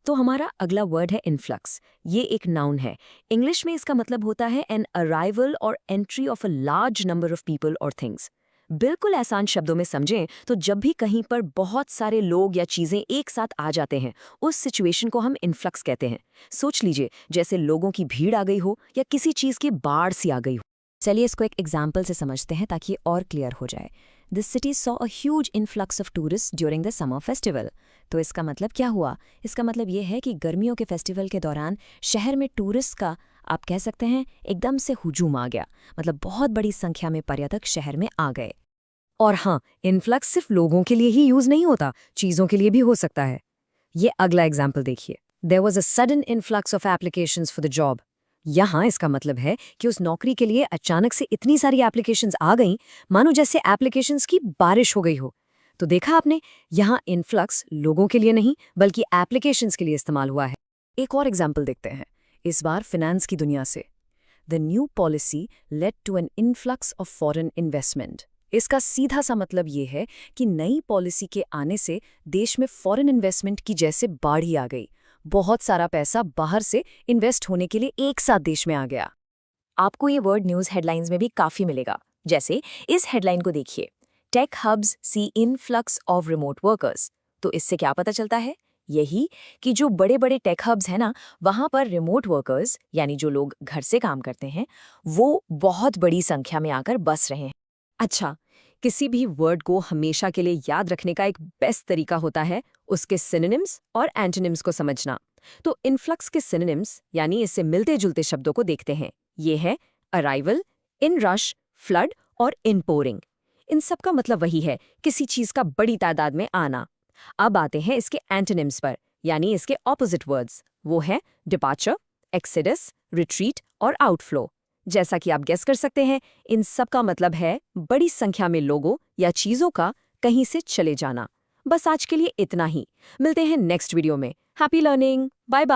तो हमारा अगला वर्ड है इन्फ्लक्स। ये एक नाउन है। इंग्लिश में इसका मतलब होता है एन अराइवल और entry of a large number of people और थिंग्स। बिल्कुल आसान शब्दों में समझें तो जब भी कहीं पर बहुत सारे लोग या चीजें एक साथ आ जाते हैं, उस सिचुएशन को हम इन्फ्लक्स कहते हैं। सोच लीजिए जैसे लोगों की भीड़ आ गई हो या किसी चीज की बाढ़ सी आ गई हो। चलिए इसको एक एग्जाम्पल से समझते हैं ताकि ये और क्लियर हो जाए। This city saw a huge influx of tourist during the summer festival. तो इसका मतलब क्या हुआ? इसका मतलब ये है कि गर्मियों के फेस्टिवल के दौरान शहर में टूरिस्ट का, आप कह सकते हैं, एकदम से हुजूम आ गया। मतलब बहुत बड़ी संख्या में पर्यटक शहर में आ गए। और हाँ, इन्फ्लक्स सिर्फ लोगों के लिए ही यूज नहीं होता, चीजों के लिए भी हो सकता है। ये अगला एग्जाम्पल देखिए। There was a sudden influx of applications for the job. यहाँ इसका मतलब है कि उस नौकरी के लिए अचानक से इतनी सारी एप्लीकेशंस आ गईं, मानो जैसे एप्लीकेशंस की बारिश हो गई हो। तो देखा आपने, यहाँ इन्फ्लक्स लोगों के लिए नहीं बल्कि एप्लीकेशंस के लिए इस्तेमाल हुआ है। एक और एग्जाम्पल देखते हैं, इस बार फिनेंस की दुनिया से। The new policy led to an influx of foreign investment. इसका सीधा सा मतलब ये है कि नई पॉलिसी के आने से देश में फॉरेन इन्वेस्टमेंट की जैसे बाढ़ ही आ गई। बहुत सारा पैसा बाहर से इन्वेस्ट होने के लिए एक साथ देश में आ गया। आपको ये वर्ड न्यूज़ हेडलाइंस में भी काफ़ी मिलेगा। जैसे इस हेडलाइन को देखिए, tech hubs see influx of remote workers. तो इससे क्या पता चलता है? यही कि जो बड़े बड़े टेक हब्स हैं ना, वहाँ पर रिमोट वर्कर्स यानी जो लोग घर से काम करते हैं, वो बहुत बड़ी संख्या में आकर बस रहे हैं। अच्छा, किसी भी वर्ड को हमेशा के लिए याद रखने का एक बेस्ट तरीका होता है उसके सिनोनिम्स और एंटोनिम्स को समझना। तो इन्फ्लक्स के सिनोनिम्स यानी इससे मिलते जुलते शब्दों को देखते हैं। ये है अराइवल, इन रश, फ्लड और इन पोरिंग। इन सब का मतलब वही है, किसी चीज का बड़ी तादाद में आना। अब आते हैं इसके एंटोनिम्स पर, यानी इसके ऑपोजिट वर्ड्स। वो है डिपार्चर, एक्सिडस, रिट्रीट और आउटफ्लो। जैसा कि आप गेस कर सकते हैं, इन सब का मतलब है बड़ी संख्या में लोगों या चीजों का कहीं से चले जाना। बस आज के लिए इतना ही। मिलते हैं नेक्स्ट वीडियो में। Happy learning, bye bye.